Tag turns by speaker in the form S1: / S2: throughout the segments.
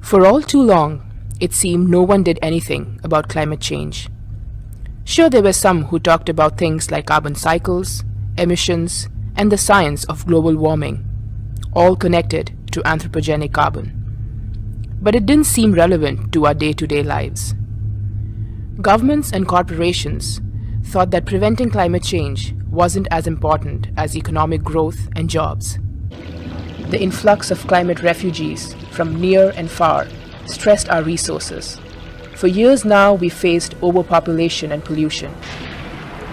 S1: For all too long, it seemed no one did anything about climate change. Sure, there were some who talked about things like carbon cycles, emissions, and the science of global warming, all connected to anthropogenic carbon. But it didn't seem relevant to our day-to-day lives. Governments and corporations thought that preventing climate change wasn't as important as economic growth and jobs. The influx of climate refugees from near and far stressed our resources. For years now, we faced overpopulation and pollution.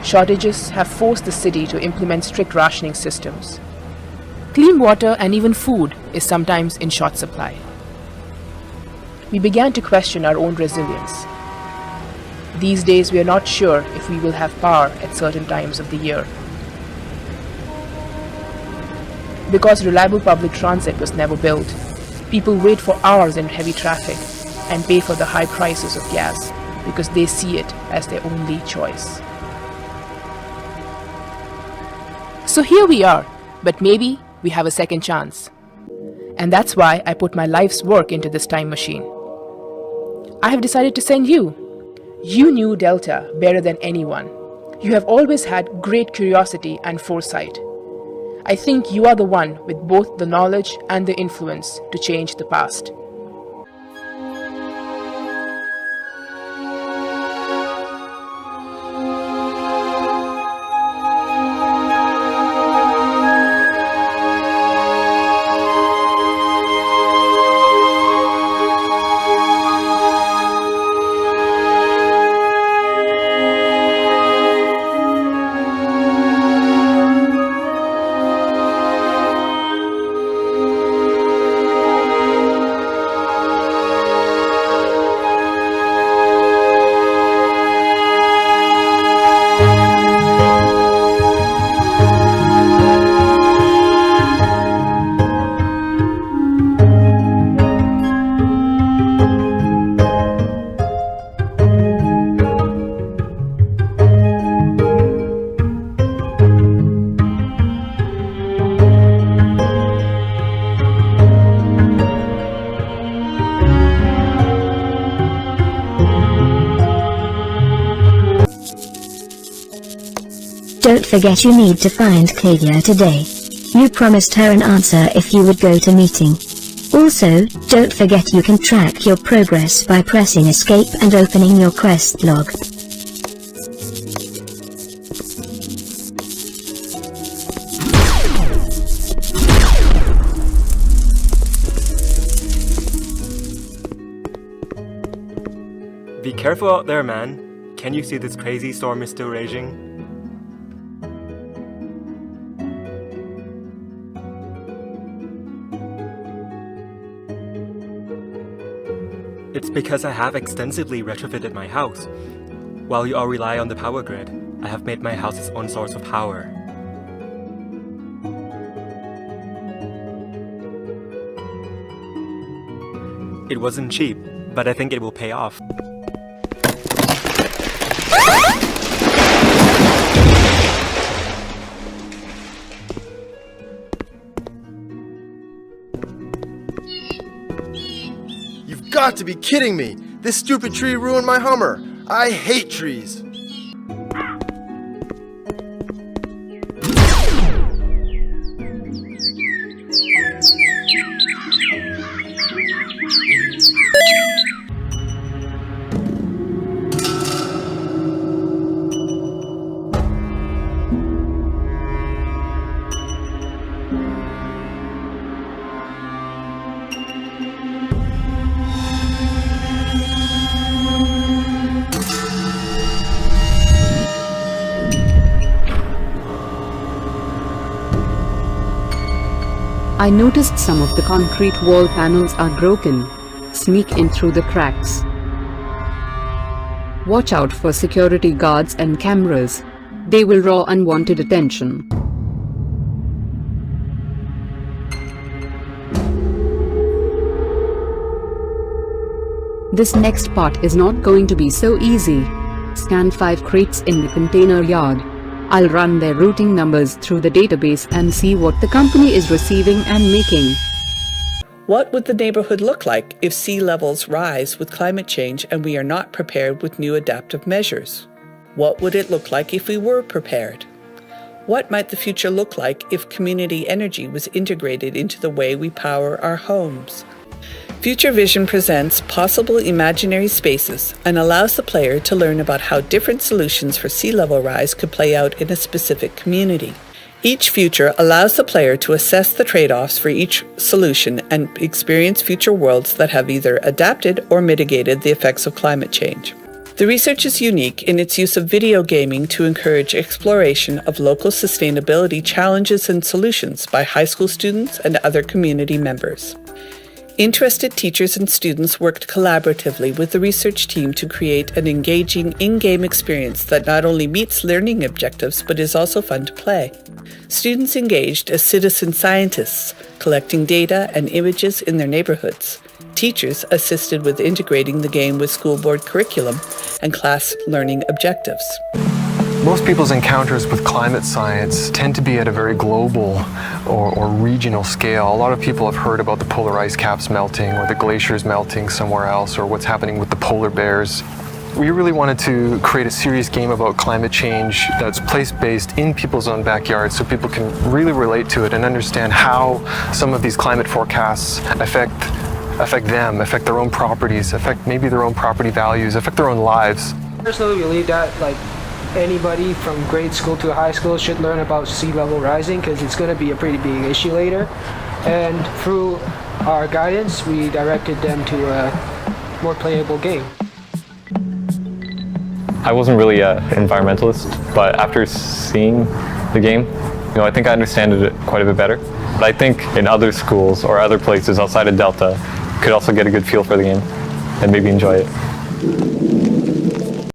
S1: Shortages have forced the city to implement strict rationing systems. Clean water and even food is sometimes in short supply. We began to question our own resilience. These days, we are not sure if we will have power at certain times of the year. Because reliable public transit was never built, people wait for hours in heavy traffic and pay for the high prices of gas because they see it as their only choice. So here we are, but maybe we have a second chance. And that's why I put my life's work into this time machine. I have decided to send you. You knew Delta better than anyone. You have always had great curiosity and foresight. I think you are the one with both the knowledge and the influence to change the past.
S2: Don't forget you need to find Claudia today. You promised her an answer if you would go to meeting. Also, don't forget you can track your progress by pressing escape and opening your quest log.
S3: Be careful out there, man. Can you see this crazy storm is still raging? It's because I have extensively retrofitted my house. While you all rely on the power grid, I have made my house its own source of power. It wasn't cheap, but I think it will pay off.
S4: You've got to be kidding me! This stupid tree ruined my Hummer! I hate trees!
S5: I noticed some of the concrete wall panels are broken. Sneak in through the cracks. Watch out for security guards and cameras. They will draw unwanted attention. This next part is not going to be so easy. Scan 5 crates in the container yard. I'll run their routing numbers through the database and see what the company is receiving and making.
S6: What would the neighborhood look like if sea levels rise with climate change and we are not prepared with new adaptive measures? What would it look like if we were prepared? What might the future look like if community energy was integrated into the way we power our homes? Future Vision presents possible imaginary spaces and allows the player to learn about how different solutions for sea level rise could play out in a specific community. Each future allows the player to assess the trade-offs for each solution and experience future worlds that have either adapted or mitigated the effects of climate change. The research is unique in its use of video gaming to encourage exploration of local sustainability challenges and solutions by high school students and other community members. Interested teachers and students worked collaboratively with the research team to create an engaging in-game experience that not only meets learning objectives but is also fun to play. Students engaged as citizen scientists, collecting data and images in their neighborhoods. Teachers assisted with integrating the game with school board curriculum and class learning objectives.
S7: Most people's encounters with climate science tend to be at a very global or regional scale. A lot of people have heard about the polar ice caps melting or the glaciers melting somewhere else or what's happening with the polar bears. We really wanted to create a serious game about climate change that's place-based in people's own backyards so people can really relate to it and understand how some of these climate forecasts affect them, affect their own properties, affect maybe their own property values, affect their own lives.
S8: I personally believe that anybody from grade school to high school should learn about sea level rising because it's going to be a pretty big issue later. And through our guidance, we directed them to a more playable game.
S9: I wasn't really an environmentalist, but after seeing the game, I think I understand it quite a bit better. But I think in other schools or other places outside of Delta could also get a good feel for the game and maybe enjoy it.